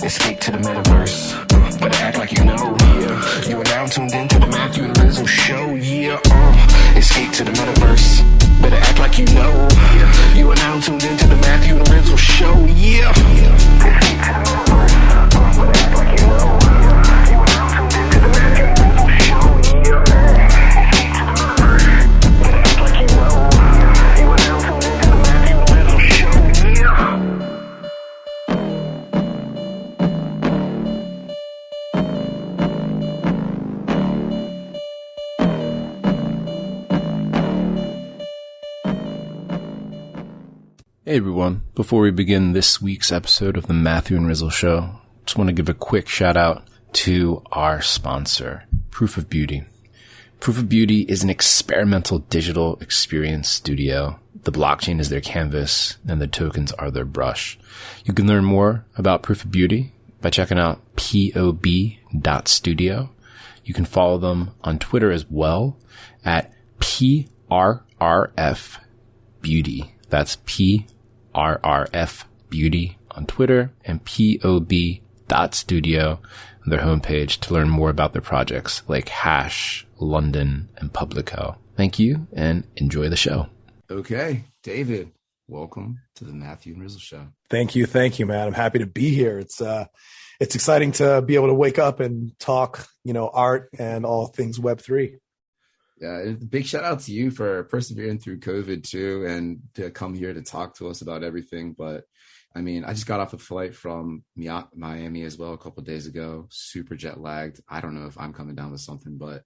Escape to the metaverse. Better act like you know. Yeah. You are now tuned into the Matthew and Rizzle show. Yeah. Escape to the metaverse. Better act like you know. Yeah. You are now tuned into the Matthew and Rizzle show. Yeah. Escape to the metaverse. Better act like you know. Yeah. You are now tuned into the Matthew and Rizzle show. Yeah. Escape to the metaverse. Better act like you know. Yeah. You are now tuned into the Matthew and Rizzle show. Yeah. Hey everyone, before we begin this week's episode of the Matthew and Rizzle Show, just want to give a quick shout out to our sponsor, Proof of Beauty. Proof of Beauty is an experimental digital experience studio. The blockchain is their canvas and the tokens are their brush. You can learn more about Proof of Beauty by checking out pob.studio. You can follow them on Twitter as well at PRRF Beauty. That's PRRF Beauty on Twitter and pob.studio on their homepage to learn more about their projects like Hash, London, and Publico. Thank you and enjoy the show. Okay, David, welcome to the Matthew and Rizzle Show. Thank you, man. I'm happy to be here. It's exciting to be able to wake up and talk, art and all things Web3. Yeah, big shout out to you for persevering through COVID too, and to come here to talk to us about everything. But I mean, I just got off a flight from Miami as well a couple of days ago, super jet lagged. I don't know if I'm coming down with something, but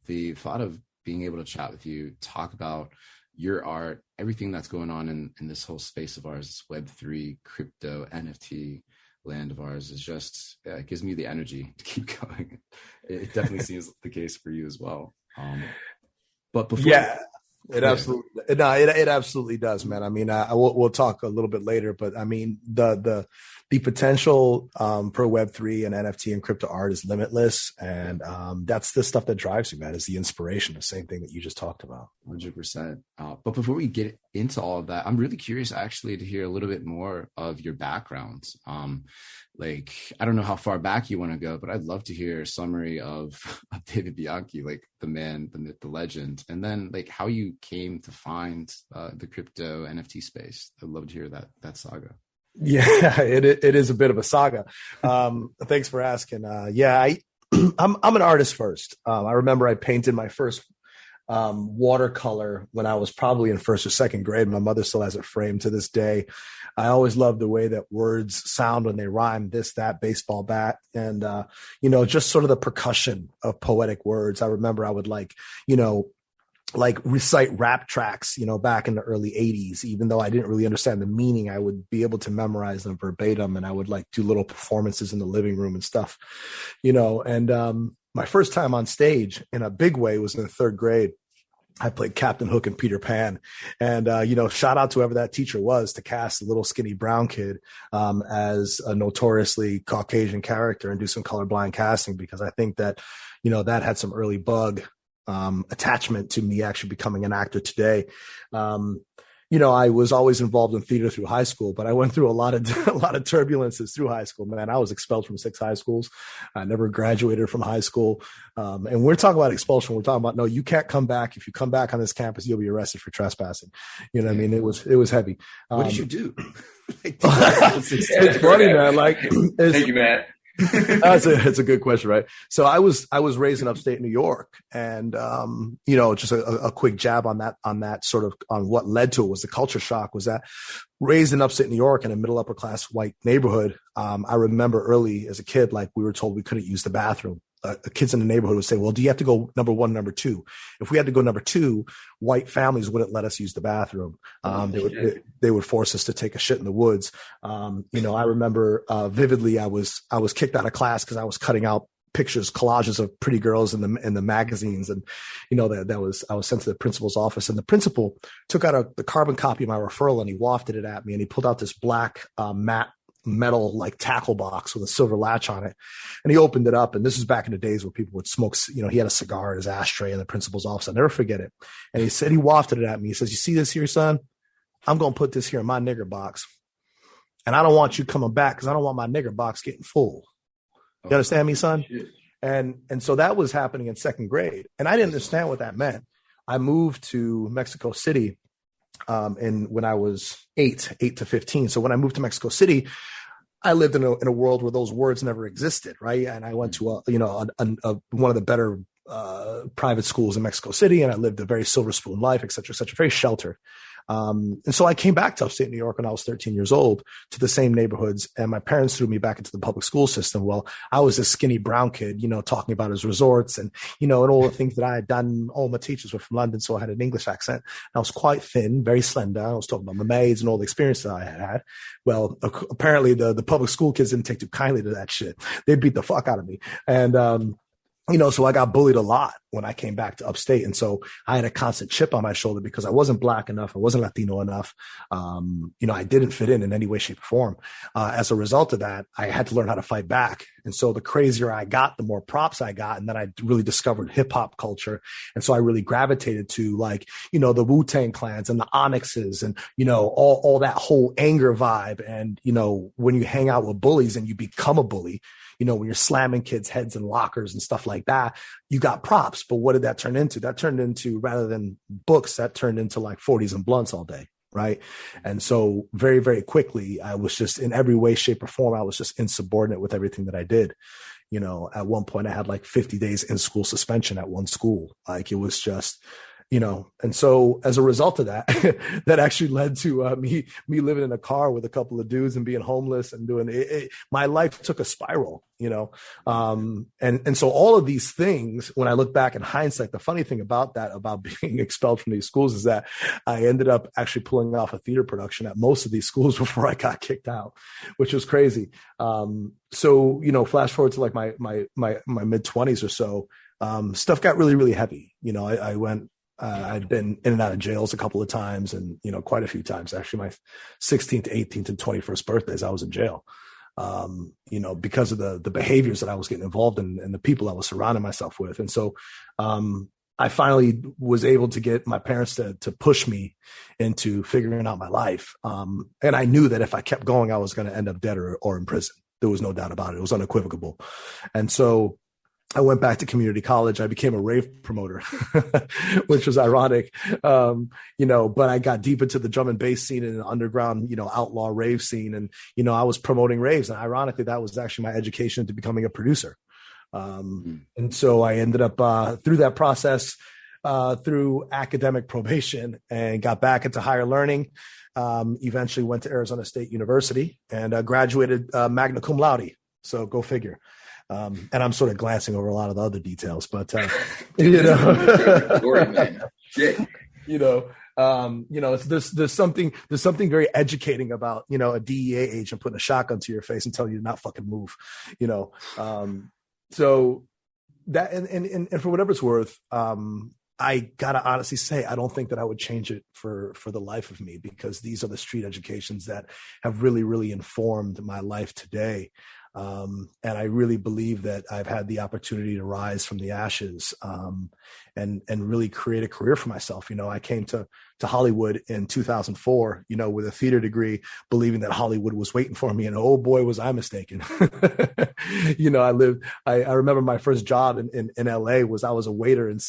the thought of being able to chat with you, talk about your art, everything that's going on in this whole space of ours, Web3, crypto, NFT land of ours is just, it gives me the energy to keep going. It definitely seems the case for you as well. But before, it absolutely does, man. I mean, we'll talk a little bit later, but I mean, the potential for Web3 and NFT and crypto art is limitless, and that's the stuff that drives you, man. Is the inspiration, the same thing that you just talked about. 100%. But before we get into all of that, I'm really curious actually to hear a little bit more of your background. Like, I don't know how far back you want to go, but I'd love to hear a summary of David Bianchi, like the man, the myth, the legend, and then like how you came to find the crypto NFT space. I'd love to hear that saga. Yeah, it is a bit of a saga. Thanks for asking. I'm an artist first. I remember I painted my first watercolor when I was probably in first or second grade. My mother still has it framed to this day. I always love the way that words sound when they rhyme, this, that, baseball bat, and just sort of the percussion of poetic words. I remember I would like recite rap tracks, back in the early 80s. Even though I didn't really understand the meaning, I would be able to memorize them verbatim, and I would like do little performances in the living room and stuff, and my first time on stage in a big way was in the third grade. I played Captain Hook and Peter Pan, and shout out to whoever that teacher was to cast a little skinny brown kid as a notoriously Caucasian character and do some colorblind casting, because I think that that had some early bug attachment to me actually becoming an actor today. I was always involved in theater through high school, but I went through a lot of turbulences through high school, man. I was expelled from 6 high schools. I never graduated from high school. And we're talking about expulsion. We're talking about, no, you can't come back. If you come back on this campus, you'll be arrested for trespassing. What I mean? It was heavy. What did you do? It's funny, man. Thank you, Matt. It's a good question, right? So I was raised in upstate New York, and just a quick jab on that sort of on what led to it was the culture shock. Was that raised in upstate New York in a middle upper class white neighborhood? I remember early as a kid, like we were told we couldn't use the bathroom. The kids in the neighborhood would say, well, do you have to go number one, number two? If we had to go number two, white families wouldn't let us use the bathroom. They would force us to take a shit in the woods. I remember vividly, I was kicked out of class because I was cutting out pictures, collages of pretty girls in the magazines. And, I was sent to the principal's office, and the principal took out the carbon copy of my referral, and he wafted it at me, and he pulled out this black matte metal like tackle box with a silver latch on it, and he opened it up, and this is back in the days where people would smoke, he had a cigar in his ashtray in the principal's office. I'll never forget it. And he said, he wafted it at me, he says, you see this here, son? I'm gonna put this here in my nigger box. And I don't want you coming back because I don't want my nigger box getting full. You understand me, son? And so that was happening in second grade. And I didn't understand what that meant. I moved to Mexico City when I was 8 to 15. So when I moved to Mexico City, I lived in a world where those words never existed, right? And I went to one of the better private schools in Mexico City, and I lived a very silver spoon life, et cetera, very sheltered. And so I came back to upstate New York when I was 13 years old to the same neighborhoods, and my parents threw me back into the public school system. Well, I was this skinny brown kid, talking about his resorts and all the things that I had done. All my teachers were from London, so I had an English accent. I was quite thin, very slender. I was talking about my maids and all the experiences I had had. Well, apparently the public school kids didn't take too kindly to that shit. They beat the fuck out of me. And, so I got bullied a lot when I came back to upstate. And so I had a constant chip on my shoulder because I wasn't black enough. I wasn't Latino enough. I didn't fit in any way, shape, or form. As a result of that, I had to learn how to fight back. And so the crazier I got, the more props I got. And then I really discovered hip hop culture. And so I really gravitated to the Wu-Tang Clans and the Onyxes and, all that whole anger vibe. And, when you hang out with bullies and you become a bully, when you're slamming kids' heads in lockers and stuff like that, you got props. But what did that turn into? That turned into, rather than books, that turned into like 40s and blunts all day. Right. And so very, very quickly, I was just in every way, shape, or form, I was just insubordinate with everything that I did. At one point I had like 50 days in school suspension at one school. Like it was just, and so as a result of that, that actually led to me living in a car with a couple of dudes and being homeless and doing it. My life took a spiral, and so all of these things, when I look back in hindsight, the funny thing about being expelled from these schools is that I ended up actually pulling off a theater production at most of these schools before I got kicked out, which was crazy. So, flash forward to like my mid 20s or so, stuff got really, really heavy. I went, I'd been in and out of jails a couple of times and, quite a few times. Actually, my 16th, 18th, and 21st birthdays, I was in jail, because of the behaviors that I was getting involved in and the people I was surrounding myself with. And so I finally was able to get my parents to push me into figuring out my life. And I knew that if I kept going, I was going to end up dead or in prison. There was no doubt about it. It was unequivocal. And so I went back to community college. I became a rave promoter, which was ironic, but I got deep into the drum and bass scene and an underground, outlaw rave scene. And, I was promoting raves. And ironically, that was actually my education into becoming a producer. And so I ended up through that process, through academic probation, and got back into higher learning. Eventually went to Arizona State University and graduated magna cum laude. So go figure. And I'm sort of glancing over a lot of the other details, but Story, man. Shit. There's something very educating about, a DEA agent putting a shotgun to your face and telling you to not fucking move, so that, and for whatever it's worth, I gotta honestly say, I don't think that I would change it for the life of me, because these are the street educations that have really, really informed my life today. And I really believe that I've had the opportunity to rise from the ashes, and really create a career for myself. I came to Hollywood in 2004, with a theater degree, believing that Hollywood was waiting for me. And oh boy, was I mistaken. I remember my first job in LA was, I was a waiter in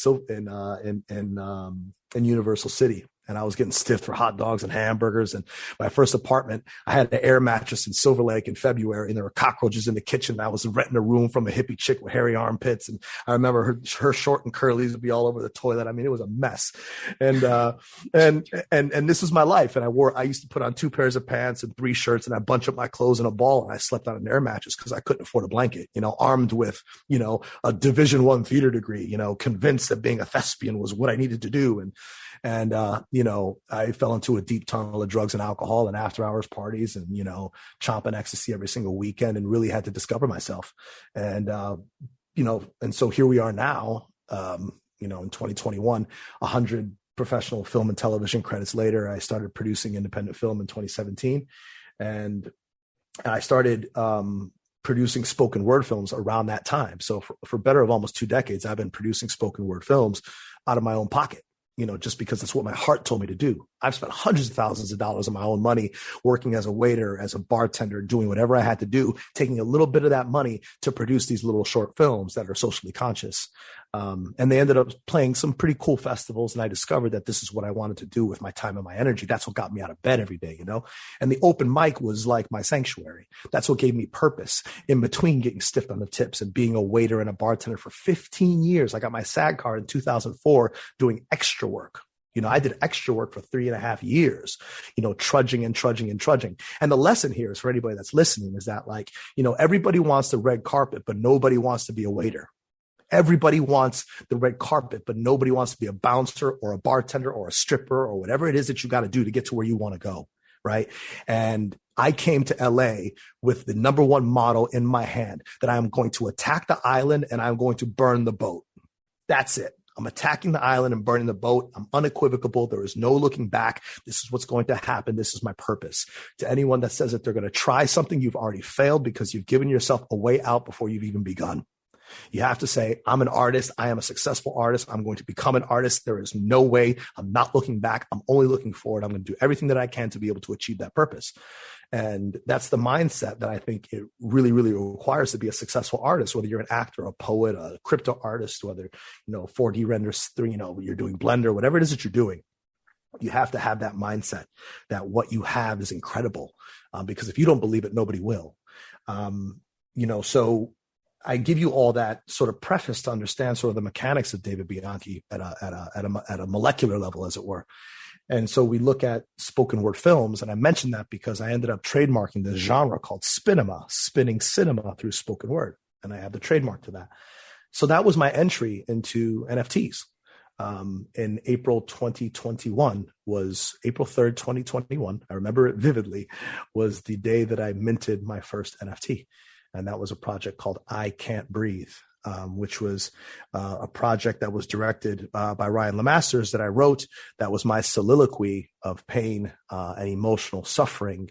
Universal City. And I was getting stiffed for hot dogs and hamburgers. And my first apartment, I had an air mattress in Silver Lake in February, and there were cockroaches in the kitchen. I was renting a room from a hippie chick with hairy armpits. And I remember her short and curlies would be all over the toilet. I mean, it was a mess. And this was my life. And I used to put on 2 pairs of pants and 3 shirts, and I bunch up my clothes in a ball, and I slept on an air mattress because I couldn't afford a blanket, armed with, a Division I theater degree, convinced that being a thespian was what I needed to do. And I fell into a deep tunnel of drugs and alcohol and after hours parties and, chomping ecstasy every single weekend, and really had to discover myself. And, and so here we are now, in 2021, 100 professional film and television credits later. I started producing independent film in 2017, and I started, producing spoken word films around that time. So for better of almost 2 decades, I've been producing spoken word films out of my own pocket. Just because that's what my heart told me to do. I've spent hundreds of thousands of dollars of my own money working as a waiter, as a bartender, doing whatever I had to do, taking a little bit of that money to produce these little short films that are socially conscious. And they ended up playing some pretty cool festivals. And I discovered that this is what I wanted to do with my time and my energy. That's what got me out of bed every day, you know? And the open mic was like my sanctuary. That's what gave me purpose in between getting stiffed on the tips and being a waiter and a bartender for 15 years. I got my SAG card in 2004 doing extra work. You know, I did extra work for 3.5 years, you know, trudging and trudging and trudging. And the lesson here is for anybody that's listening is that, like, you know, everybody wants the red carpet, but nobody wants to be a waiter. Everybody wants the red carpet, but nobody wants to be a bouncer or a bartender or a stripper or whatever it is that you got to do to get to where you want to go. Right. And I came to LA with the number one motto in my hand that I am going to attack the island and I'm going to burn the boat. That's it. I'm attacking the island and burning the boat. I'm unequivocal. There is no looking back. This is what's going to happen. This is my purpose. To anyone that says that they're going to try something, you've already failed because you've given yourself a way out before you've even begun. You have to say, I'm an artist. I am a successful artist. I'm going to become an artist. There is no way. I'm not looking back. I'm only looking forward. I'm going to do everything that I can to be able to achieve that purpose. And that's the mindset that I think it really, really requires to be a successful artist, whether you're an actor, a poet, a crypto artist, whether, you know, 4D renders, you know, you're doing Blender, whatever it is that you're doing. You have to have that mindset that what you have is incredible, because if you don't believe it, nobody will. You know, so I give you all that sort of preface to understand sort of the mechanics of David Bianchi at a molecular level, as it were. And so we look at spoken word films, and I mentioned that because I ended up trademarking this genre called Spinema, spinning cinema through spoken word, and I have the trademark to that. So that was my entry into NFTs. In April 2021 was April 3rd, 2021. I remember it vividly, was the day that I minted my first NFT. And that was a project called I Can't Breathe, which was a project that was directed by Ryan Lemasters that I wrote. That was my soliloquy of pain and emotional suffering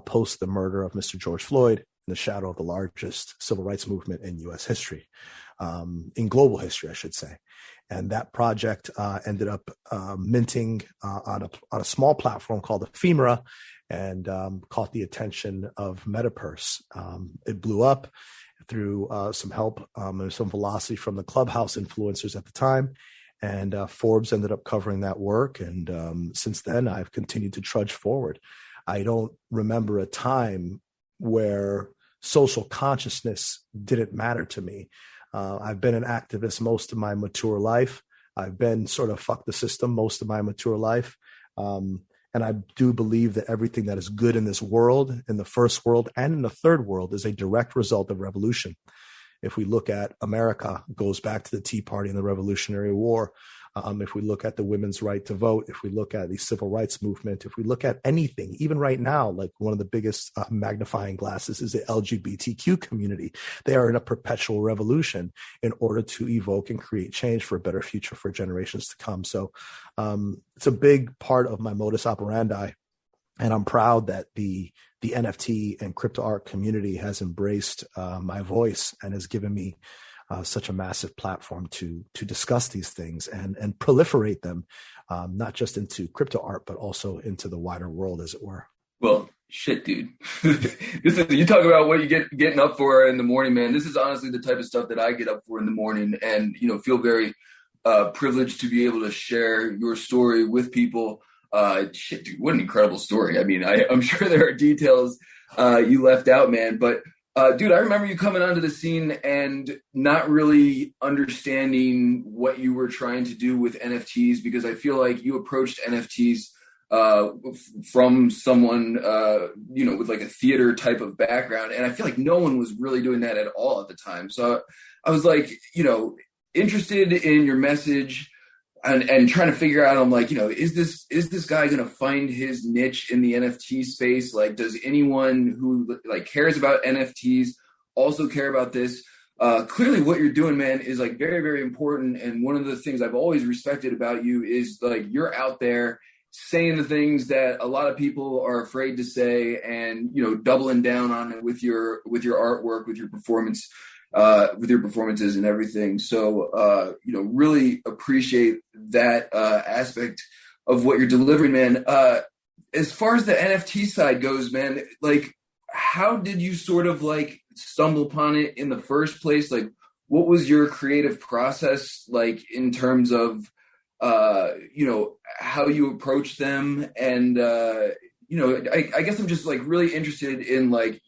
post the murder of Mr. George Floyd in the shadow of the largest civil rights movement in U.S. history, in global history, I should say. And that project ended up minting on a small platform called Ephemera, and caught the attention of Metaverse. It blew up through some help and some velocity from the Clubhouse influencers at the time. And Forbes ended up covering that work. And since then, I've continued to trudge forward. I don't remember a time where social consciousness didn't matter to me. I've been an activist most of my mature life. I've been sort of fuck the system most of my mature life. And I do believe that everything that is good in this world, in the first world and in the third world, is a direct result of revolution. If we look at America, it goes back to the Tea Party and the Revolutionary War. If we look at the women's right to vote, if we look at the civil rights movement, if we look at anything, even right now, like one of the biggest magnifying glasses is the LGBTQ community. They are in a perpetual revolution in order to evoke and create change for a better future for generations to come. So it's a big part of my modus operandi. And I'm proud that the NFT and crypto art community has embraced my voice and has given me such a massive platform to discuss these things and proliferate them, not just into crypto art, but also into the wider world, as it were. Well, shit, dude. You talk about what you getting up for in the morning, man. This is honestly the type of stuff that I get up for in the morning, and feel very privileged to be able to share your story with people. Shit, dude, what an incredible story. I mean, I'm sure there are details you left out, man, but dude, I remember you coming onto the scene and not really understanding what you were trying to do with NFTs, because I feel like you approached NFTs from someone, with like a theater type of background. And I feel like no one was really doing that at all at the time. So I was like, interested in your message and trying to figure out, I'm like, is this guy going to find his niche in the NFT space? Like, does anyone who like cares about NFTs also care about this? Clearly what you're doing, man, is like very, very important. And one of the things I've always respected about you is like, you're out there saying the things that a lot of people are afraid to say, and, doubling down on it with your artwork, with your performance, with your performances and everything. So, really appreciate that aspect what you're delivering, man. As far as the NFT side goes, man, like, how did you sort of like stumble upon it in the first place? Like, what was your creative process like in terms of, how you approach them? And, I guess I'm just like really interested in like,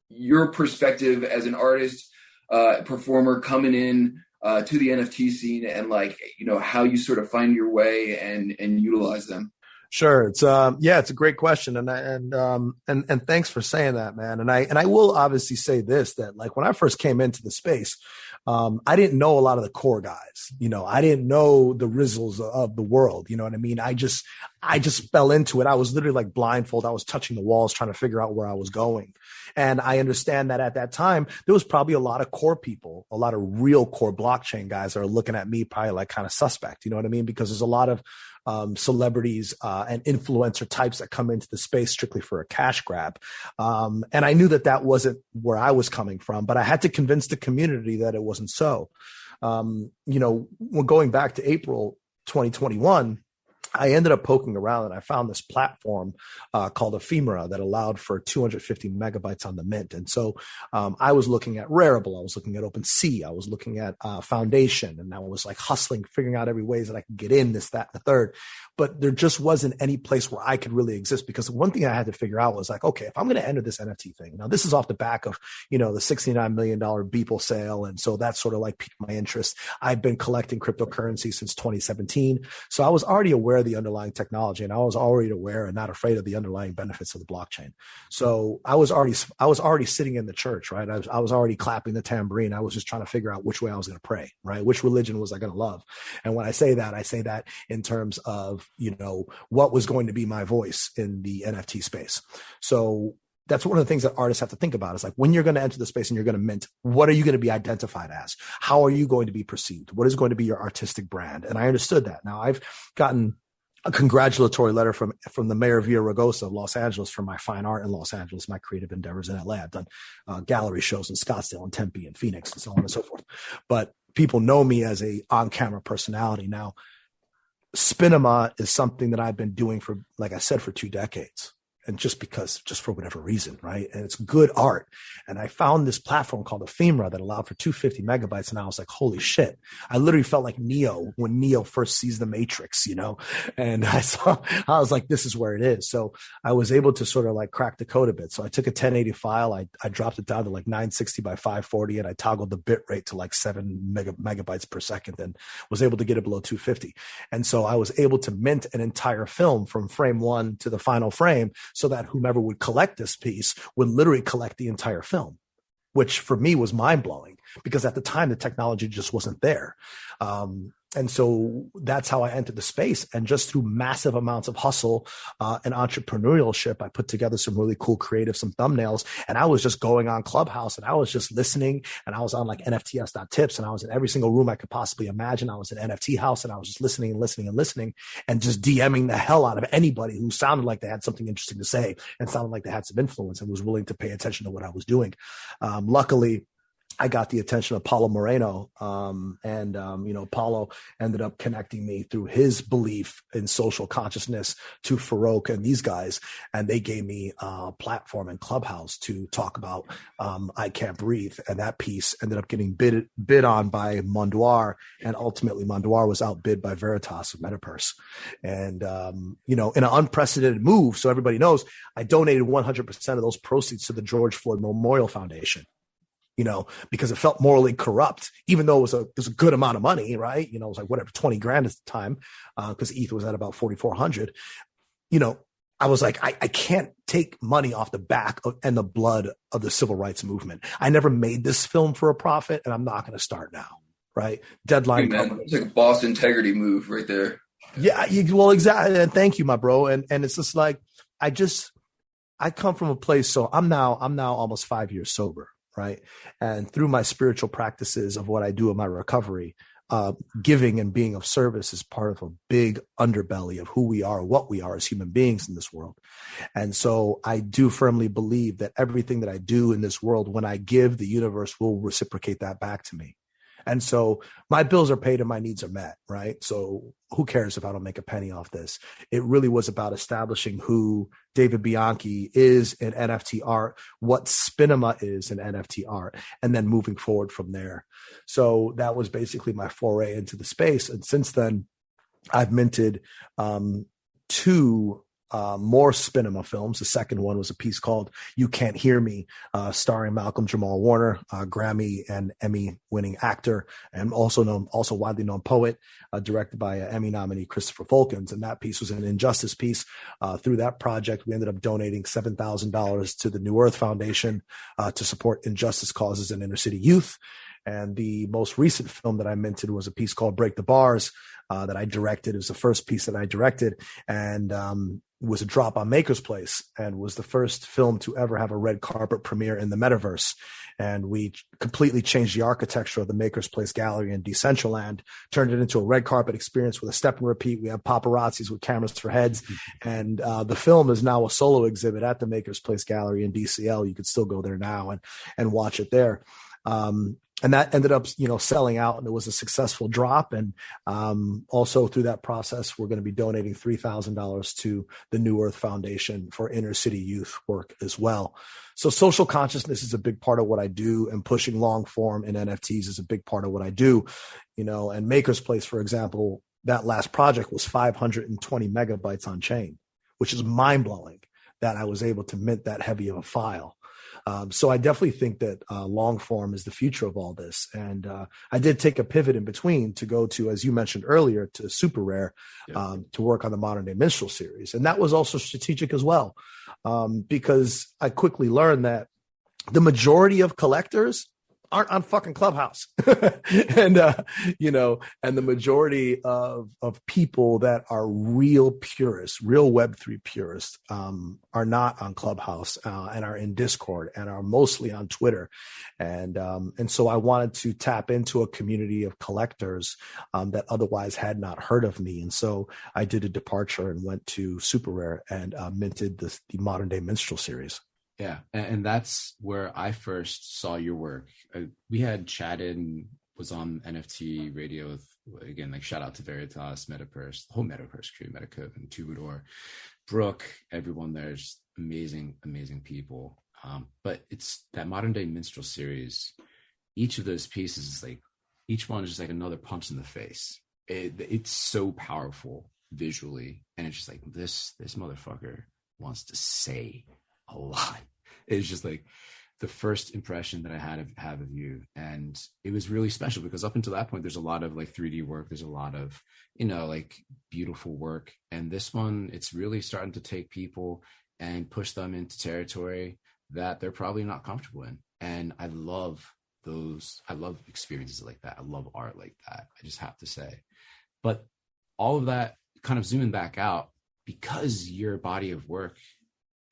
your perspective as an artist, performer coming in to the NFT scene, and like, how you sort of find your way and utilize them. Sure. It's it's a great question. And thanks for saying that, man. And I will obviously say this, that like when I first came into the space, I didn't know a lot of the core guys, I didn't know the Rizzles of the world. You know what I mean? I just fell into it. I was literally like blindfold. I was touching the walls, trying to figure out where I was going. And I understand that at that time, there was probably a lot of core people, a lot of real core blockchain guys that are looking at me probably like kind of suspect, you know what I mean? Because there's a lot of celebrities and influencer types that come into the space strictly for a cash grab. And I knew that wasn't where I was coming from, but I had to convince the community that it wasn't so. We're going back to April 2021. I ended up poking around and I found this platform called Ephemera that allowed for 250 megabytes on the mint. And so I was looking at Rarible, I was looking at OpenSea, I was looking at Foundation, and I was like hustling, figuring out every ways that I could get in this, that, and the third. But there just wasn't any place where I could really exist, because one thing I had to figure out was like, okay, if I'm going to enter this NFT thing, now this is off the back of, the $69 million Beeple sale. And so that sort of like piqued my interest. I've been collecting cryptocurrency since 2017. So I was already aware of the underlying technology, and I was already aware and not afraid of the underlying benefits of the blockchain. So I was already sitting in the church, right? I was already clapping the tambourine. I was just trying to figure out which way I was going to pray, right? Which religion was I going to love? And when I say that in terms of, what was going to be my voice in the NFT space. So that's one of the things that artists have to think about. Is like, when you're going to enter the space and you're going to mint, what are you going to be identified as? How are you going to be perceived? What is going to be your artistic brand? And I understood that. Now I've gotten a congratulatory letter from the mayor Villaraigosa of Los Angeles for my fine art in Los Angeles, my creative endeavors in LA. I've done gallery shows in Scottsdale and Tempe and Phoenix and so on and so forth. But people know me as a on-camera personality. Now, Spinema is something that I've been doing for, like I said, for 2 decades. And just for whatever reason, right? And it's good art. And I found this platform called Ephemera that allowed for 250 megabytes. And I was like, holy shit. I literally felt like Neo when Neo first sees the Matrix, and I was like, this is where it is. So I was able to sort of like crack the code a bit. So I took a 1080 file, I dropped it down to like 960 by 540, and I toggled the bit rate to like 7 megabytes per second, and was able to get it below 250. And so I was able to mint an entire film from frame 1 to the final frame, so that whomever would collect this piece would literally collect the entire film, which for me was mind blowing, because at the time the technology just wasn't there. And so that's how I entered the space. And just through massive amounts of hustle and entrepreneurship, I put together some really cool creative, some thumbnails. And I was just going on Clubhouse, and I was just listening, and I was on like NFTs.tips, and I was in every single room I could possibly imagine. I was in NFT house, and I was just listening and just DMing the hell out of anybody who sounded like they had something interesting to say and sounded like they had some influence and was willing to pay attention to what I was doing. Luckily, I got the attention of Paulo Moreno, and Paulo ended up connecting me through his belief in social consciousness to Farouk and these guys, and they gave me a platform in Clubhouse to talk about I Can't Breathe, and that piece ended up getting bid on by Mondoir, and ultimately Mondoir was outbid by Veritas of Metapurse. And in an unprecedented move, so everybody knows, I donated 100% of those proceeds to the George Floyd Memorial Foundation. Because it felt morally corrupt, even though it was a good amount of money, right? It was like whatever, 20 grand at the time, because ETH was at about 4,400. I was like, I can't take money off the back and the blood of the civil rights movement. I never made this film for a profit, and I'm not going to start now, right? Deadline. Hey, man, it's like a boss integrity move right there. Yeah, well, exactly. And thank you, my bro. And it's just like, I come from a place. So I'm now almost 5 years sober. Right. And through my spiritual practices of what I do in my recovery, giving and being of service is part of a big underbelly of who we are, what we are as human beings in this world. And so I do firmly believe that everything that I do in this world, when I give, the universe will reciprocate that back to me. And so my bills are paid and my needs are met, right? So who cares if I don't make a penny off this? It really was about establishing who David Bianchi is in NFT art, what Spinema is in NFT art, and then moving forward from there. So that was basically my foray into the space. And since then, I've minted two more Spinema films. The second one was a piece called You Can't Hear Me, starring Malcolm Jamal Warner, Grammy and Emmy winning actor, and also widely known poet, directed by Emmy nominee Christopher Fulkins. And that piece was an injustice piece. Through that project, we ended up donating $7,000 to the New Earth Foundation to support injustice causes in inner city youth. And the most recent film that I minted was a piece called Break the Bars that I directed. It was the first piece that I directed, and was a drop on Maker's Place, and was the first film to ever have a red carpet premiere in the metaverse. And we completely changed the architecture of the Maker's Place gallery in Decentraland, turned it into a red carpet experience with a step and repeat. We have paparazzis with cameras for heads. And the film is now a solo exhibit at the Maker's Place gallery in DCL. You could still go there now and watch it there. And that ended up, selling out, and it was a successful drop. And also through that process, we're going to be donating $3,000 to the New Earth Foundation for inner city youth work as well. So social consciousness is a big part of what I do, and pushing long form in NFTs is a big part of what I do. And Maker's Place, for example, that last project was 520 megabytes on chain, which is mind blowing that I was able to mint that heavy of a file. So I definitely think that long form is the future of all this. And I did take a pivot in between to go to, as you mentioned earlier, to Super Rare to work on the Modern Day Minstrel series. And that was also strategic as well, because I quickly learned that the majority of collectors aren't on fucking Clubhouse. and the majority of people that are real purists, real Web3 purists, are not on Clubhouse, and are in Discord, and are mostly on Twitter. And so I wanted to tap into a community of collectors, that otherwise had not heard of me. And so I did a departure and went to Super Rare and minted the Modern Day Minstrel series. Yeah, and that's where I first saw your work. We had chatted and was on NFT radio with, again, like shout out to Veritas, Metaverse, the whole Metaverse crew, Metacove and Tubador, Brooke, everyone there's amazing, amazing people. But it's that Modern Day Minstrel series. Each of those pieces is like, each one is just like another punch in the face. It's so powerful visually, and it's just like this motherfucker wants to say a lot. It's just like the first impression that I had of you, and it was really special because up until that point, there's a lot of like 3D work, there's a lot of like beautiful work, and this one, it's really starting to take people and push them into territory that they're probably not comfortable in. And I love experiences like that. I love art like that, I just have to say. But all of that, kind of zooming back out, because your body of work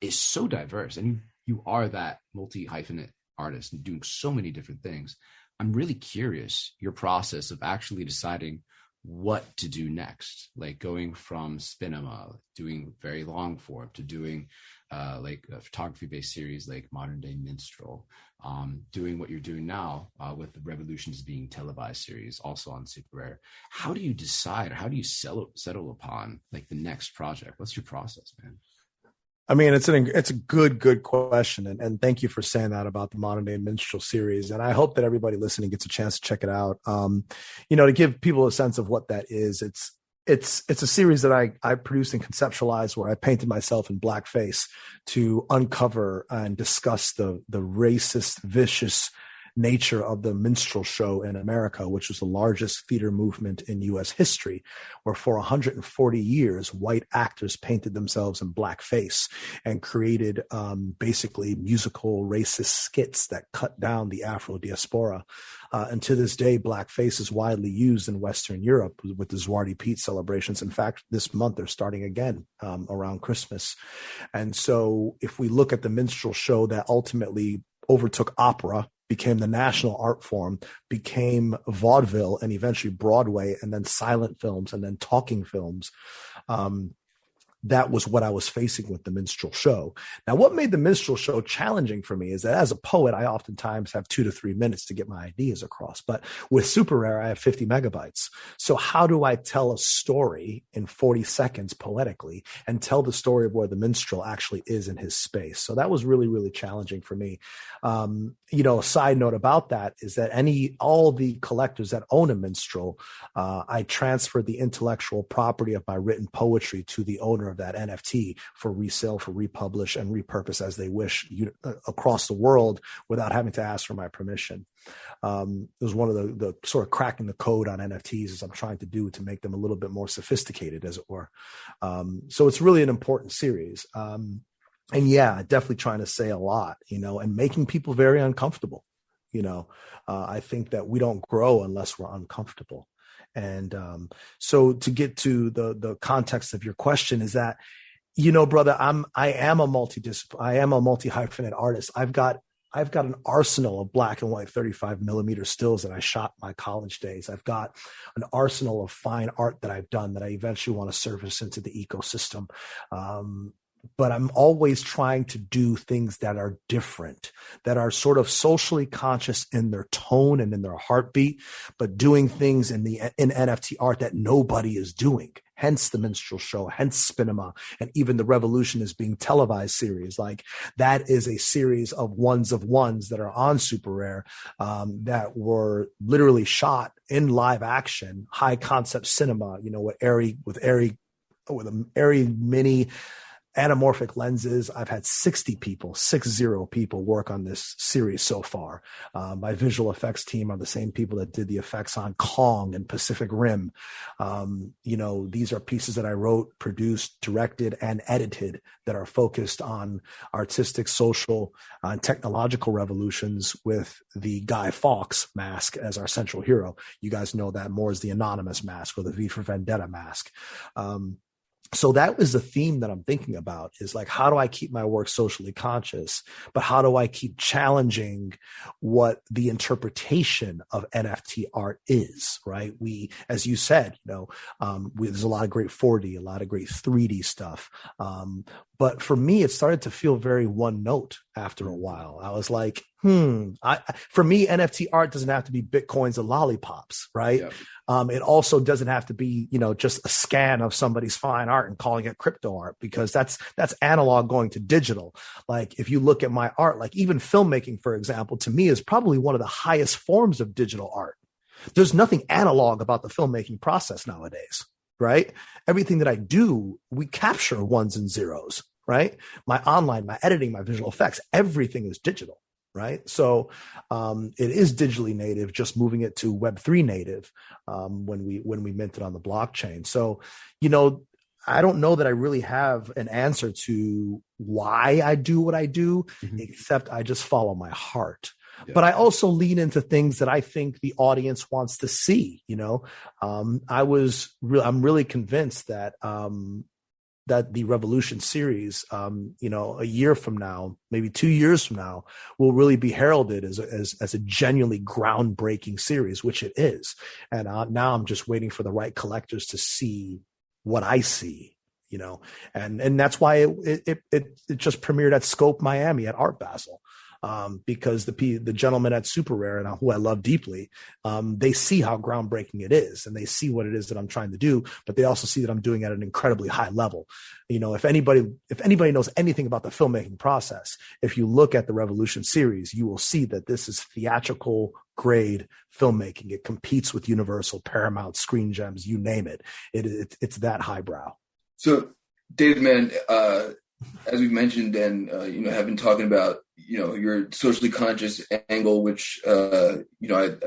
is so diverse, and you are that multi-hyphenate artist and doing so many different things, I'm really curious your process of actually deciding what to do next, like going from Spinema, doing very long form, to doing like a photography-based series like Modern Day Minstrel, doing what you're doing now with the Revolutions Being Televised series, also on Super Rare. How do you decide, how do you settle upon like the next project? What's your process, man? I mean, it's a good question. And thank you for saying that about the Modern Day Minstrel series. And I hope that everybody listening gets a chance to check it out. To give people a sense of what that is, it's a series that I produced and conceptualized, where I painted myself in blackface to uncover and discuss the racist, vicious nature of the minstrel show in America, which was the largest theater movement in U.S. history, where for 140 years, white actors painted themselves in blackface and created basically musical racist skits that cut down the Afro diaspora. And to this day, blackface is widely used in Western Europe with the Zwarte Piet celebrations. In fact, this month they're starting again around Christmas. And so if we look at the minstrel show that ultimately overtook opera, became the national art form, became vaudeville, and eventually Broadway, and then silent films, and then talking films. that was what I was facing with the minstrel show. Now, what made the minstrel show challenging for me is that as a poet, I oftentimes have 2 to 3 minutes to get my ideas across. But with Super Rare, I have 50 megabytes. So how do I tell a story in 40 seconds poetically and tell the story of where the minstrel actually is in his space? So that was really, really challenging for me. A side note about that is that all the collectors that own a minstrel, I transferred the intellectual property of my written poetry to the owner of that NFT for resale, for republish, and repurpose as they wish across the world without having to ask for my permission. It was one of the sort of cracking the code on NFTs as I'm trying to do to make them a little bit more sophisticated, as it were. So it's really an important series. And yeah, definitely trying to say a lot, and making people very uncomfortable. I think that we don't grow unless we're uncomfortable. And so to get to the context of your question is that, brother, I am a multi-hyphenate artist. I've got an arsenal of black and white 35 millimeter stills that I shot my college days. I've got an arsenal of fine art that I've done that I eventually want to surface into the ecosystem. But I'm always trying to do things that are different, that are sort of socially conscious in their tone and in their heartbeat, but doing things in NFT art that nobody is doing. Hence the minstrel show, hence Spinema, and even the Revolution is being televised series. Like that is a series of ones that are on Super Rare that were literally shot in live action, high concept cinema. With airy mini anamorphic lenses. I've had 60 people work on this series so far. My visual effects team are the same people that did the effects on Kong and Pacific Rim. These are pieces that I wrote, produced, directed, and edited that are focused on artistic, social, and technological revolutions with the Guy Fawkes mask as our central hero. You guys know that more as the Anonymous mask or the V for Vendetta mask. So that is the theme that I'm thinking about, is like, how do I keep my work socially conscious, but how do I keep challenging what the interpretation of NFT art is, right? As you said, there's a lot of great 4D, a lot of great 3D stuff. But for me, it started to feel very one note after a while. I was like, for me, NFT art doesn't have to be Bitcoins and lollipops, right? Yep. It also doesn't have to be, just a scan of somebody's fine art and calling it crypto art, because that's analog going to digital. Like if you look at my art, like even filmmaking, for example, to me is probably one of the highest forms of digital art. There's nothing analog about the filmmaking process nowadays, right? Everything that I do, we capture ones and zeros, right? My online, my editing, my visual effects, everything is digital. Right. So it is digitally native, just moving it to Web3 native when we mint it on the blockchain. So, I don't know that I really have an answer to why I do what I do, except I just follow my heart. Yeah. But I also lean into things that I think the audience wants to see. I'm really convinced that the Revolution series, a year from now, maybe 2 years from now, will really be heralded as a genuinely groundbreaking series, which it is. And now I'm just waiting for the right collectors to see what I see, and that's why it just premiered at Scope Miami at Art Basel. Because the gentleman at Super Rare, and who I love deeply, they see how groundbreaking it is, and they see what it is that I'm trying to do, but they also see that I'm doing it at an incredibly high level. If anybody knows anything about the filmmaking process, if you look at the Revolution series, you will see that this is theatrical grade filmmaking. It competes with Universal, Paramount, Screen Gems, you name it. It's that highbrow. So, David, man, as we've mentioned and, have been talking about, your socially conscious angle, which, I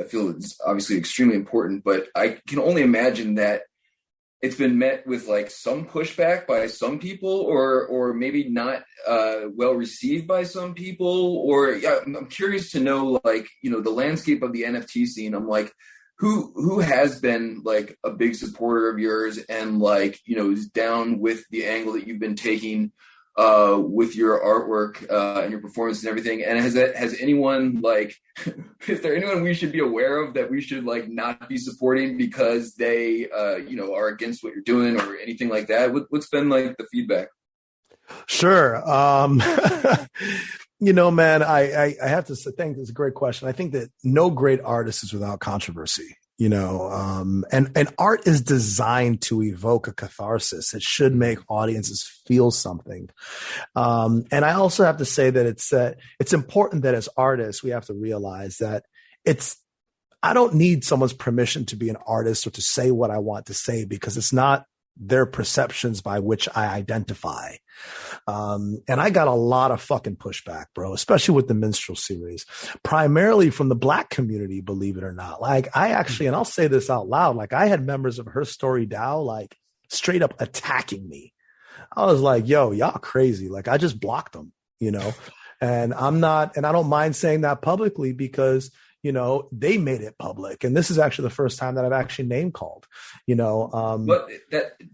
feel is obviously extremely important, but I can only imagine that it's been met with like some pushback by some people or maybe not well received by some people, or I'm curious to know, like, the landscape of the NFT scene. I'm like, who has been like a big supporter of yours and like, is down with the angle that you've been taking with your artwork and your performance and everything. And has anyone like, is there anyone we should be aware of that we should like not be supporting because they, are against what you're doing or anything like that? What's been like the feedback? Sure. Man, I have to say, thank you. It's a great question. I think that no great artist is without controversy, and art is designed to evoke a catharsis. It should make audiences feel something. And I also have to say that it's important that as artists, we have to realize that I don't need someone's permission to be an artist or to say what I want to say, because it's not their perceptions by which I identify. And I got a lot of fucking pushback, bro, especially with the Minstrel series, primarily from the Black community, believe it or not. Like I actually, and I'll say this out loud, like I had members of Her Story DAO, like straight up attacking me. I was like, yo, y'all crazy. Like I just blocked them, and I don't mind saying that publicly because they made it public. And this is actually the first time that I've actually name called, But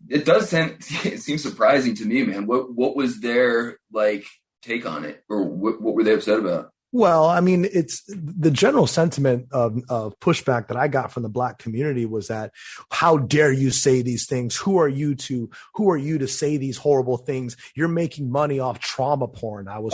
it does seem surprising to me, man. What was their like take on it, or what were they upset about? Well, I mean, it's the general sentiment of pushback that I got from the Black community was that, how dare you say these things? Who are you to say these horrible things? You're making money off trauma porn. I was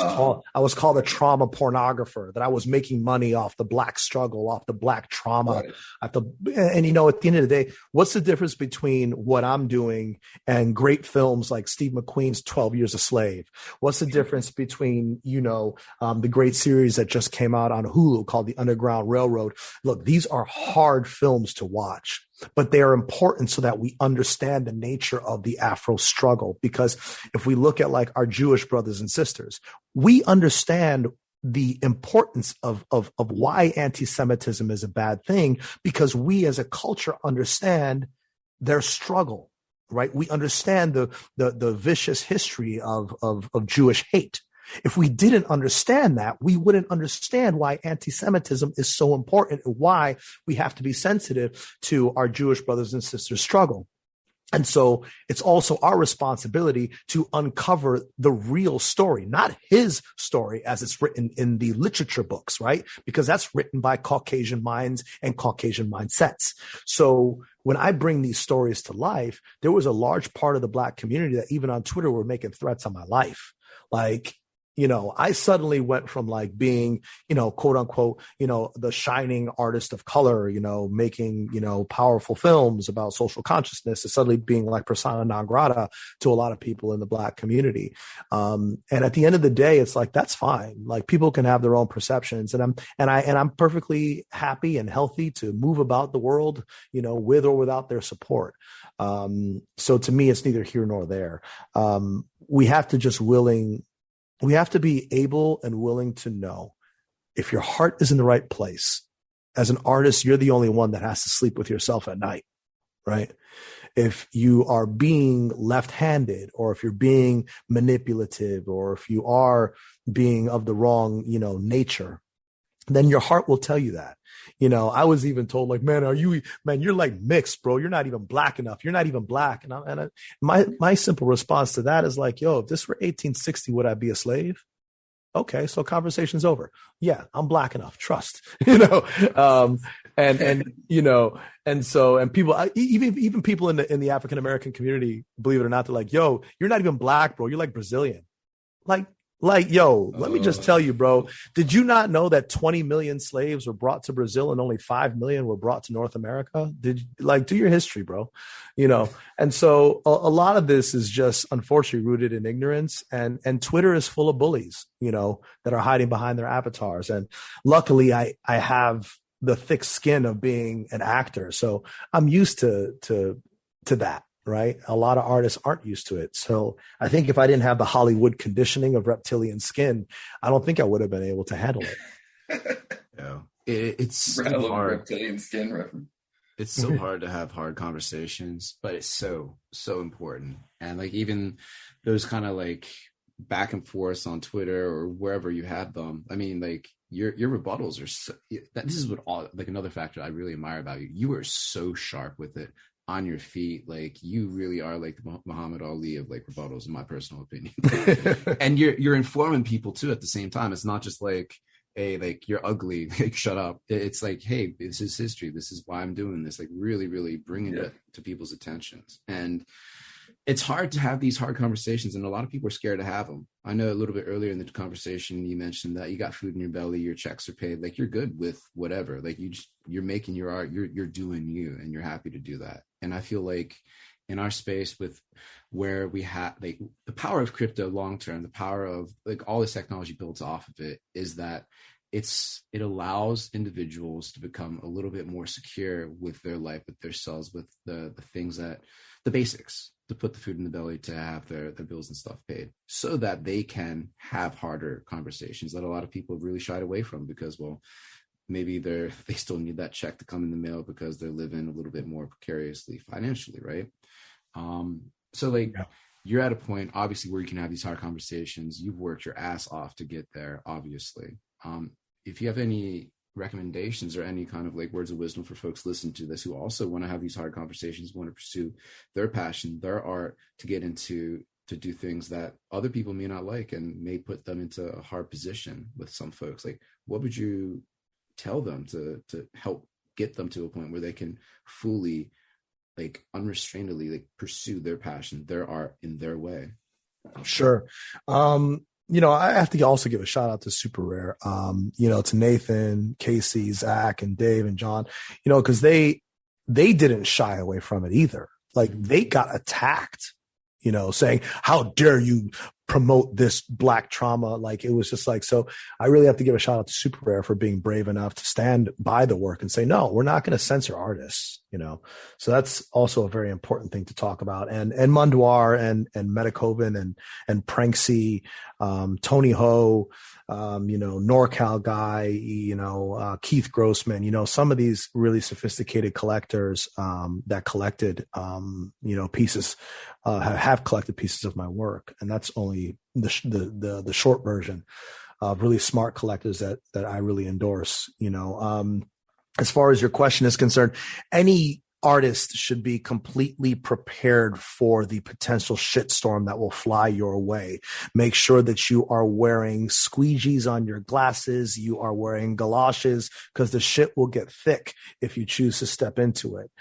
called a trauma pornographer, that I was making money off the Black struggle, off the Black trauma. At the end of the day, what's the difference between what I'm doing and great films like Steve McQueen's 12 Years a Slave? What's the difference between, the great series that just came out on Hulu called The Underground Railroad? Look, these are hard films to watch, but they are important so that we understand the nature of the Afro struggle. Because if we look at like our Jewish brothers and sisters, we understand the importance of why anti-Semitism is a bad thing, because we as a culture understand their struggle, right? We understand the vicious history of Jewish hate. If we didn't understand that, we wouldn't understand why anti-Semitism is so important and why we have to be sensitive to our Jewish brothers and sisters' struggle. And so it's also our responsibility to uncover the real story, not his story as it's written in the literature books, right? Because that's written by Caucasian minds and Caucasian mindsets. So when I bring these stories to life, there was a large part of the Black community that even on Twitter were making threats on my life. Like, I suddenly went from like being, quote unquote, the shining artist of color, making, powerful films about social consciousness, to suddenly being like persona non grata to a lot of people in the Black community. And at the end of the day, it's like, that's fine. Like people can have their own perceptions, and I'm perfectly happy and healthy to move about the world, with or without their support. So to me, it's neither here nor there. We have to be able and willing to know if your heart is in the right place. As an artist, you're the only one that has to sleep with yourself at night, right? If you are being left-handed, or if you're being manipulative, or if you are being of the wrong, nature, then your heart will tell you that. I was even told like, you're like mixed, bro. You're not even Black enough. You're not even Black. My simple response to that is like, yo, if this were 1860, would I be a slave? Okay. So conversation's over. Yeah, I'm Black enough. Trust, and people, even people in the African-American community, believe it or not, they're like, yo, you're not even Black, bro. You're like Brazilian. Like, yo, let me just tell you, bro, did you not know that 20 million slaves were brought to Brazil and only 5 million were brought to North America? Do your history, bro, and so a lot of this is just unfortunately rooted in ignorance, and Twitter is full of bullies, that are hiding behind their avatars. And luckily I have the thick skin of being an actor. So I'm used to that. Right. A lot of artists aren't used to it. So I think if I didn't have the Hollywood conditioning of reptilian skin, I don't think I would have been able to handle it. Yeah. It's so hard. Reptilian skin reference. It's so hard to have hard conversations, but it's so important. And like even those kind of like back and forth on Twitter or wherever you have them. I mean, like your rebuttals are so, this is what all, like another factor I really admire about you. You are so sharp with it. on your feet, like you really are like the Muhammad Ali of like rebuttals, in my personal opinion. And you're informing people too at the same time. It's not just like, hey, like you're ugly, like shut up. It's like, hey, this is history. This is why I'm doing this. Like really, really bringing it to people's attentions. And it's hard to have these hard conversations, and a lot of people are scared to have them. I know a little bit earlier in the conversation, you mentioned that you got food in your belly, your checks are paid, like you're good with whatever, like you're making your art, you're doing you, and you're happy to do that. And I feel like in our space with where we have like the power of crypto long term, the power of like all this technology builds off of it, is that it allows individuals to become a little bit more secure with their life, with their selves, with the things that the basics, to put the food in the belly, to have their bills and stuff paid, so that they can have harder conversations that a lot of people have really shied away from because, well, maybe they still need that check to come in the mail because they're living a little bit more precariously financially, right? So like you're at a point obviously where you can have these hard conversations. You've worked your ass off to get there, obviously. If you have any recommendations or any kind of like words of wisdom for folks listening to this who also want to have these hard conversations, want to pursue their passion, their art, to get into to do things that other people may not like and may put them into a hard position with some folks, like what would you tell them to help get them to a point where they can fully, like unrestrainedly, like pursue their passion, their art in their way? Sure. I have to also give a shout out to Super Rare, to Nathan, Casey, Zach, and Dave and John, because they didn't shy away from it either. Like they got attacked, saying, how dare you promote this Black trauma? Like it was just like, so I really have to give a shout out to Super Rare for being brave enough to stand by the work and say, no, we're not going to censor artists, so that's also a very important thing to talk about. And Munduar and Metacoven and Pranksy, Tony Ho, NorCal guy, Keith Grossman, some of these really sophisticated collectors that collected, pieces, have collected pieces of my work. And that's only the short version of really smart collectors that I really endorse. As far as your question is concerned, any artist should be completely prepared for the potential shitstorm that will fly your way. Make sure that you are wearing squeegees on your glasses, you are wearing galoshes, because the shit will get thick if you choose to step into it.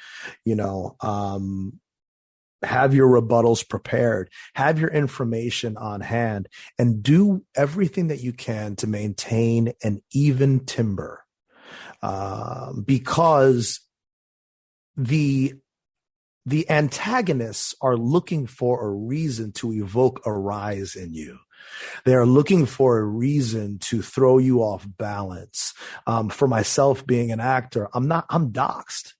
Have your rebuttals prepared, have your information on hand, and do everything that you can to maintain an even timber. Because the antagonists are looking for a reason to evoke a rise in you. They are looking for a reason to throw you off balance. For myself, being an actor, I'm doxxed,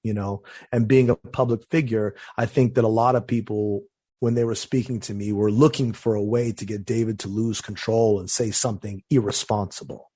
and being a public figure, I think that a lot of people, when they were speaking to me, were looking for a way to get David to lose control and say something irresponsible.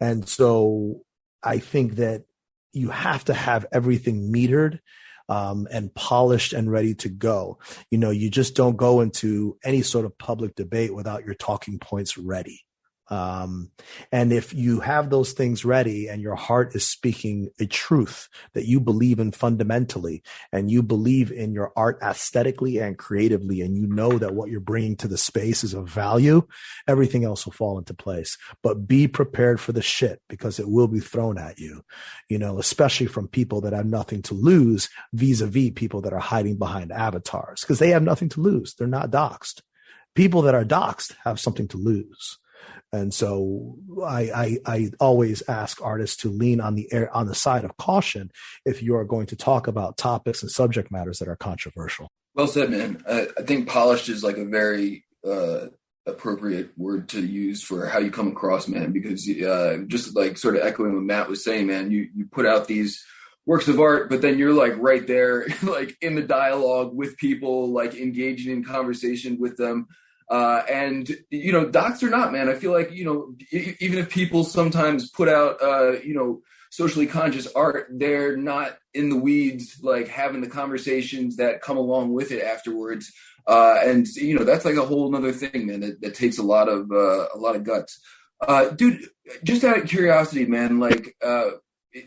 And so I think that you have to have everything metered and polished and ready to go. You just don't go into any sort of public debate without your talking points ready. And if you have those things ready and your heart is speaking a truth that you believe in fundamentally, and you believe in your art aesthetically and creatively, and you know that what you're bringing to the space is of value, everything else will fall into place. But be prepared for the shit, because it will be thrown at you, especially from people that have nothing to lose vis-a-vis people that are hiding behind avatars, because they have nothing to lose. They're not doxxed. People that are doxxed have something to lose. And so I always ask artists to lean on the side of caution if you are going to talk about topics and subject matters that are controversial. Well said, man. I think polished is like a very appropriate word to use for how you come across, man, because just like sort of echoing what Matt was saying, man, you put out these works of art, but then you're like right there, like in the dialogue with people, like engaging in conversation with them. And, docs or not, man, I feel like, even if people sometimes put out, socially conscious art, they're not in the weeds, like having the conversations that come along with it afterwards. And that's like a whole nother thing, man, that takes a lot of guts. Dude, just out of curiosity, man, like,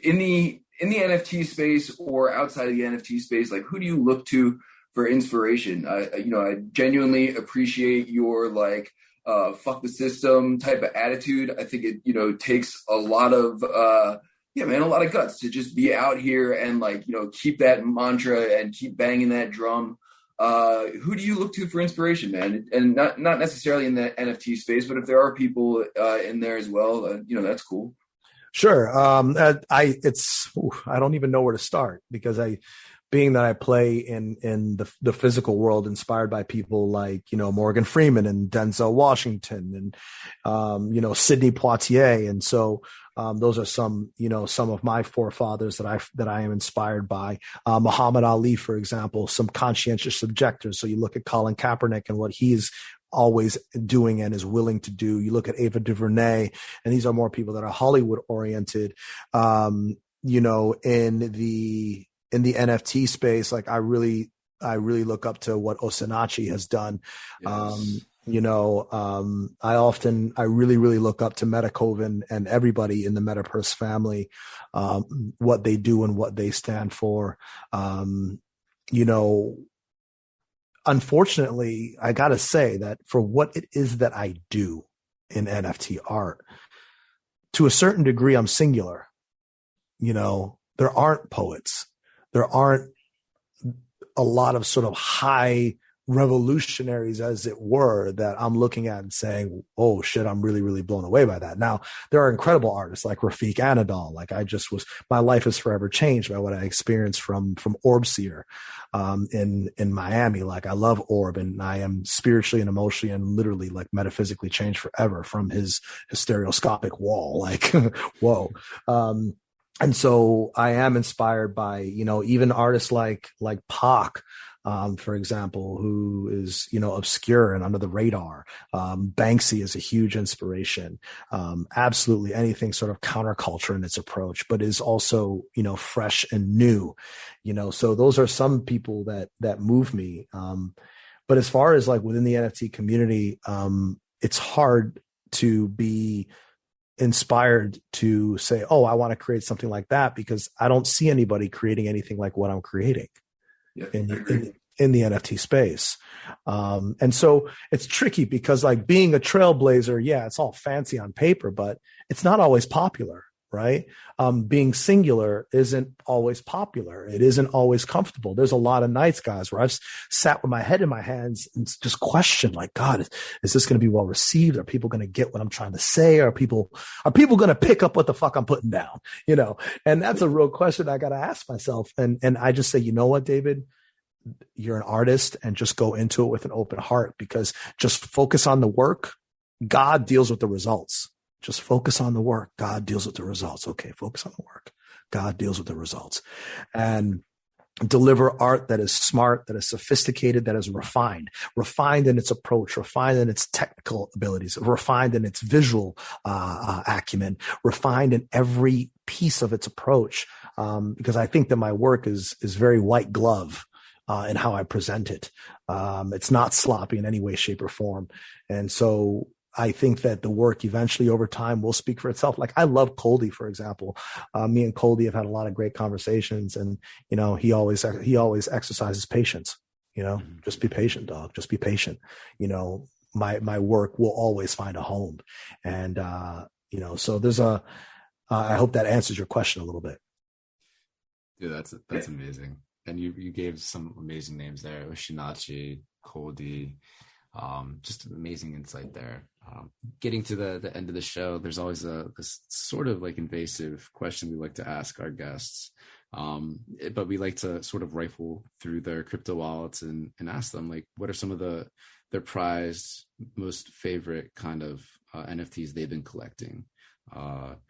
in in the NFT space or outside of the NFT space, like who do you look to for inspiration? I genuinely appreciate your like fuck the system type of attitude. I think it takes a lot of a lot of guts to just be out here and like keep that mantra and keep banging that drum. Who do you look to for inspiration, man? And not necessarily in the NFT space, but if there are people in there as well, that's cool. Sure. I don't even know where to start because being that I play in the physical world, inspired by people like, Morgan Freeman and Denzel Washington and, Sidney Poitier. And so, those are some of my forefathers that I am inspired by. Muhammad Ali, for example, some conscientious objectors. So you look at Colin Kaepernick and what he's always doing and is willing to do. You look at Ava DuVernay, and these are more people that are Hollywood oriented. In the NFT space, like I really look up to what Osinachi has done. Yes. I really look up to Metacoven and everybody in the Metaverse family, what they do and what they stand for. Unfortunately, I got to say that for what it is that I do in NFT art, to a certain degree, I'm singular. There aren't poets. There aren't a lot of sort of high revolutionaries, as it were, that I'm looking at and saying, oh shit, I'm really, really blown away by that. Now, there are incredible artists like Rafiq Anadol. Like my life is forever changed by what I experienced from Orbseer in Miami. Like I love Orb, and I am spiritually and emotionally and literally like metaphysically changed forever from his stereoscopic wall. Like, whoa. And so I am inspired by, even artists like Pac, for example, who is, obscure and under the radar. Banksy is a huge inspiration. Absolutely anything sort of counterculture in its approach, but is also, fresh and new, so those are some people that move me. But as far as like within the NFT community, it's hard to be inspired to say, oh, I want to create something like that, because I don't see anybody creating anything like what I'm creating. Yeah, in the NFT space. And so it's tricky because like being a trailblazer, yeah, it's all fancy on paper, but it's not always popular, right? Being singular isn't always popular. It isn't always comfortable. There's a lot of nights, guys, where I've sat with my head in my hands and just questioned, like, God, is this going to be well received? Are people going to get what I'm trying to say? Are people going to pick up what the fuck I'm putting down? And that's a real question I got to ask myself. And I just say, you know what, David, you're an artist, and just go into it with an open heart, because just focus on the work. God deals with the results. Just focus on the work. God deals with the results. Okay, focus on the work. God deals with the results. And deliver art that is smart, that is sophisticated, that is refined in its approach, refined in its technical abilities, refined in its visual acumen, refined in every piece of its approach. Because I think that my work is very white glove in how I present it. It's not sloppy in any way, shape, or form. And so I think that the work eventually over time will speak for itself. Like I love Coldy, for example. Me and Coldy have had a lot of great conversations, and, he always exercises patience, just be patient, dog. Just be patient. My work will always find a home. And, so there's I hope that answers your question a little bit. Dude, that's amazing. And you gave some amazing names there. Oshinachi, Coldy, just amazing insight there. Getting to the end of the show, there's always this sort of like invasive question we like to ask our guests, but we like to sort of rifle through their crypto wallets and ask them, like, what are some of their prized, most favorite kind of NFTs they've been collecting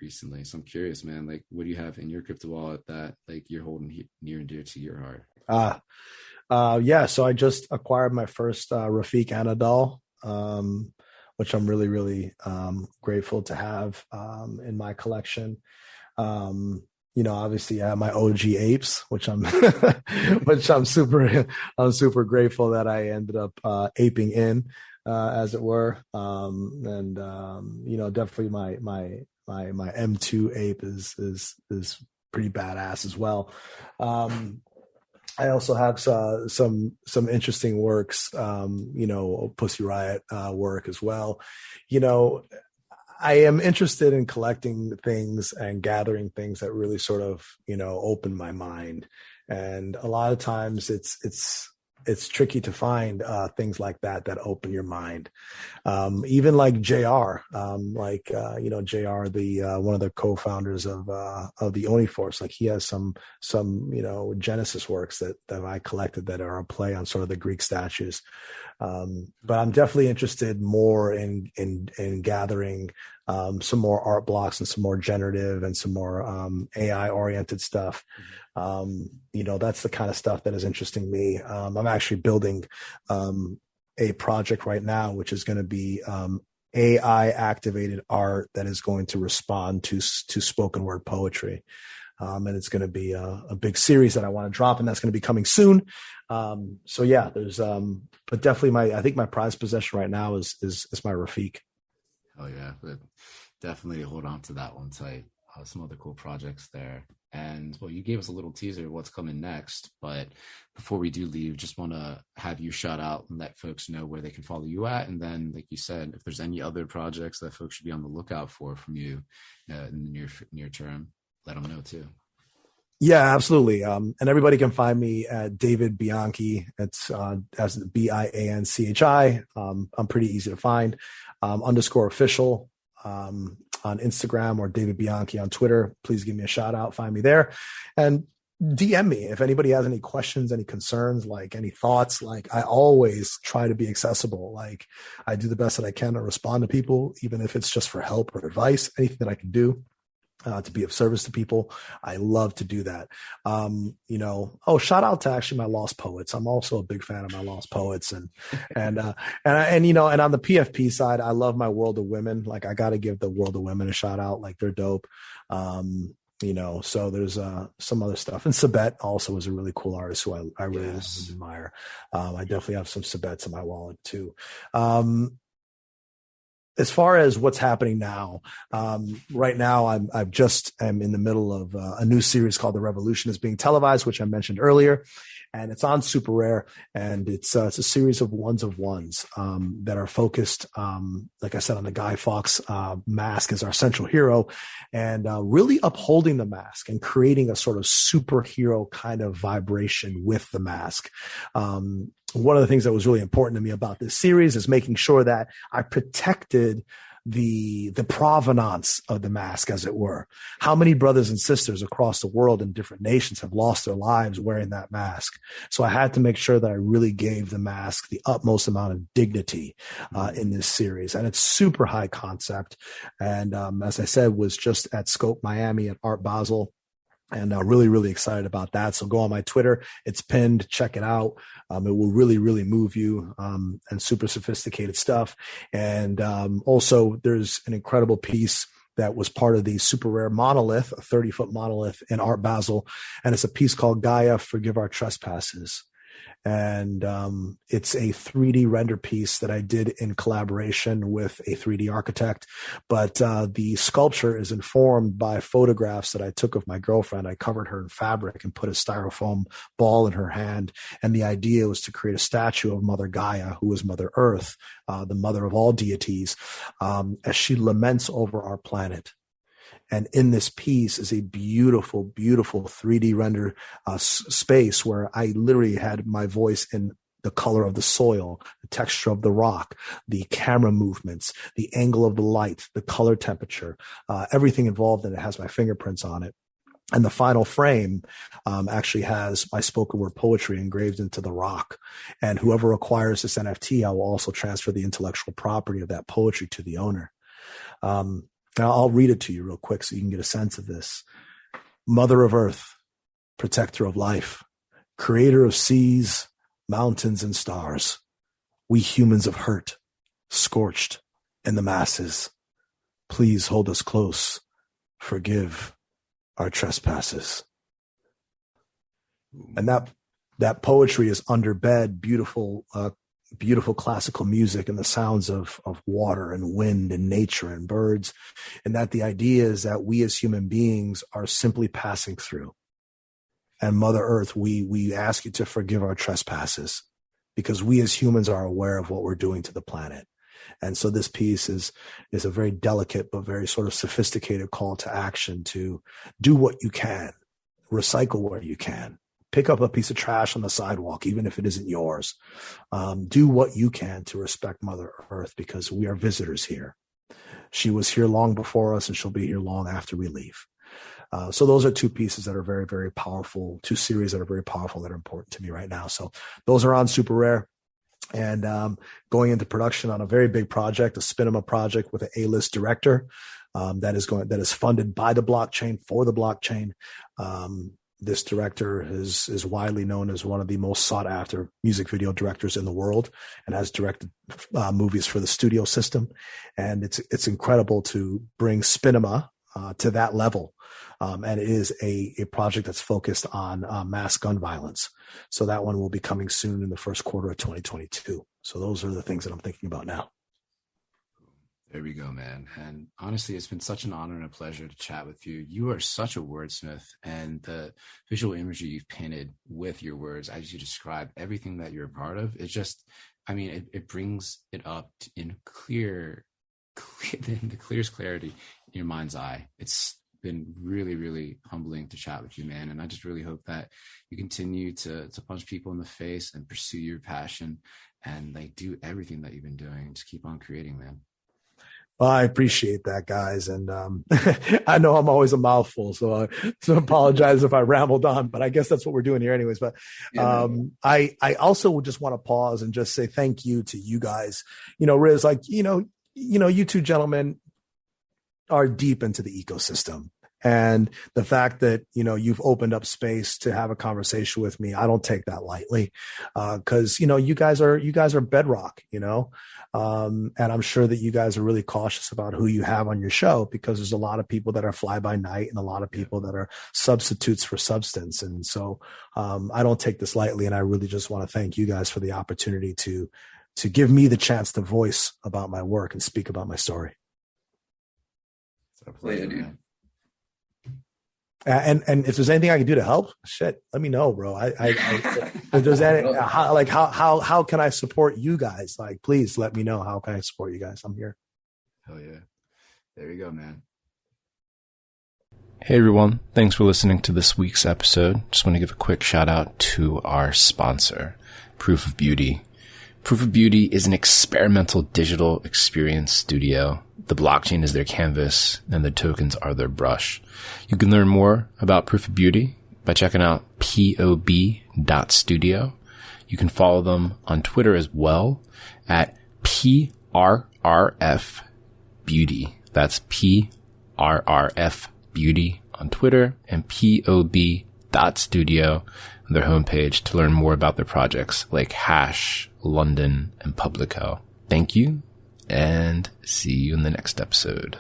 recently. So I'm curious, man, like, what do you have in your crypto wallet that like you're holding near and dear to your heart? Yeah, so I just acquired my first Rafiq Anadol, which I'm really, really grateful to have in my collection. Obviously I have my OG apes, which I'm super grateful that I ended up aping in, as it were. Definitely my M2 ape is pretty badass as well. I also have some interesting works, Pussy Riot work as well. I am interested in collecting things and gathering things that really sort of, open my mind. And a lot of times it's tricky to find things like that open your mind. Even like JR, JR, the one of the co-founders of the Uniforce, like he has some Genesis works that I collected that are a play on sort of the Greek statues. But I'm definitely interested more in gathering some more art blocks and some more generative and some more AI oriented stuff. That's the kind of stuff that is interesting me. I'm actually building a project right now, which is going to be AI activated art that is going to respond to spoken word poetry. And it's going to be a big series that I want to drop, and that's going to be coming soon. So yeah, there's, but definitely I think my prized possession right now is my Rafiq. Oh yeah, but definitely hold on to that one tight. Some other cool projects there. And well, you gave us a little teaser of what's coming next, but before we do leave, just want to have you shout out and let folks know where they can follow you at. And then, like you said, if there's any other projects that folks should be on the lookout for from you in the near term, let them know too. Yeah, absolutely. And everybody can find me at David Bianchi. It's as Bianchi. I'm pretty easy to find. _official on Instagram, or David Bianchi on Twitter. Please give me a shout out. Find me there, and DM me if anybody has any questions, any concerns, like any thoughts. Like I always try to be accessible. Like I do the best that I can to respond to people, even if it's just for help or advice, anything that I can do to be of service to people. I love to do that. Shout out to actually my Lost Poets. I'm also a big fan of my Lost Poets, and on the PFP side, I love my World of Women. Like I got to give the World of Women a shout out. Like they're dope. So there's some other stuff. And Sabet also is a really cool artist who I really admire. I definitely have some Sabets in my wallet too. As far as what's happening now, right now I'm in the middle of a new series called The Revolution is being televised, which I mentioned earlier, and it's on Super Rare, and it's a series of ones that are focused, like I said, on the Guy Fawkes mask as our central hero, and really upholding the mask and creating a sort of superhero kind of vibration with the mask. One of the things that was really important to me about this series is making sure that I protected the provenance of the mask, as it were. How many brothers and sisters across the world in different nations have lost their lives wearing that mask? So I had to make sure that I really gave the mask the utmost amount of dignity in this series. And it's super high concept. And as I said, was just at Scope Miami at Art Basel. And really, really excited about that. So go on my Twitter. It's pinned. Check it out. It will really, really move you, and super sophisticated stuff. And also, there's an incredible piece that was part of the Super Rare monolith, a 30-foot monolith in Art Basel. And it's a piece called Gaia, Forgive Our Trespasses. And it's a 3D render piece that I did in collaboration with a 3D architect. But the sculpture is informed by photographs that I took of my girlfriend. I covered her in fabric and put a styrofoam ball in her hand. And the idea was to create a statue of Mother Gaia, who is Mother Earth, the mother of all deities, as she laments over our planet. And in this piece is a beautiful, beautiful 3D render space where I literally had my voice in the color of the soil, the texture of the rock, the camera movements, the angle of the light, the color temperature, everything involved in it has my fingerprints on it. And the final frame actually has my spoken word poetry engraved into the rock. And whoever acquires this NFT, I will also transfer the intellectual property of that poetry to the owner. Now, I'll read it to you real quick so you can get a sense of this. Mother of Earth, protector of life, creator of seas, mountains, and stars, we humans of hurt, scorched in the masses, please hold us close, forgive our trespasses. And that poetry is underbed, beautiful beautiful classical music and the sounds of water and wind and nature and birds. And that the idea is that we as human beings are simply passing through. And Mother Earth, we ask you to forgive our trespasses, because we as humans are aware of what we're doing to the planet. And so this piece is a very delicate but very sort of sophisticated call to action to do what you can, recycle where you can, pick up a piece of trash on the sidewalk, even if it isn't yours. Do what you can to respect Mother Earth, because we are visitors here. She was here long before us, and she'll be here long after we leave. So those are two pieces that are very, very powerful, two series that are very powerful, that are important to me right now. So those are on Super Rare, and going into production on a very big project, a Spinema project with an A-list director that is funded by the blockchain, for the blockchain. This director is widely known as one of the most sought after music video directors in the world, and has directed movies for the studio system. And it's incredible to bring Spinema to that level. And it is a project that's focused on mass gun violence. So that one will be coming soon in the first quarter of 2022. So those are the things that I'm thinking about now. There we go, man. And honestly, it's been such an honor and a pleasure to chat with you. You are such a wordsmith, and the visual imagery you've painted with your words, as you describe everything that you're a part of, it's just, I mean, it brings it up in the clearest clarity in your mind's eye. It's been really, really humbling to chat with you, man. And I just really hope that you continue to punch people in the face and pursue your passion, and like do everything that you've been doing. Just keep on creating, man. Well, I appreciate that, guys. And I know I'm always a mouthful, so I apologize if I rambled on, but I guess that's what we're doing here anyways. But I also would just want to pause and just say thank you to you guys. You know, Riz, like, you two gentlemen are deep into the ecosystem. And the fact that, you've opened up space to have a conversation with me, I don't take that lightly. Cause, you guys are bedrock, and I'm sure that you guys are really cautious about who you have on your show, because there's a lot of people that are fly by night and a lot of people that are substitutes for substance. And so, I don't take this lightly. And I really just want to thank you guys for the opportunity to give me the chance to voice about my work and speak about my story. It's a pleasure, dude. And if there's anything I can do to help, shit, let me know, bro. If there's any, how can I support you guys? Like, please let me know. How can I support you guys? I'm here. Hell yeah. There you go, man. Hey everyone. Thanks for listening to this week's episode. Just want to give a quick shout out to our sponsor, Proof of Beauty. Proof of Beauty is an experimental digital experience studio. The blockchain is their canvas, and the tokens are their brush. You can learn more about Proof of Beauty by checking out pob.studio. You can follow them on Twitter as well at PRRF Beauty. That's PRRF Beauty on Twitter, and pob.studio on their homepage to learn more about their projects like Hash, London, and Publico. Thank you, and see you in the next episode.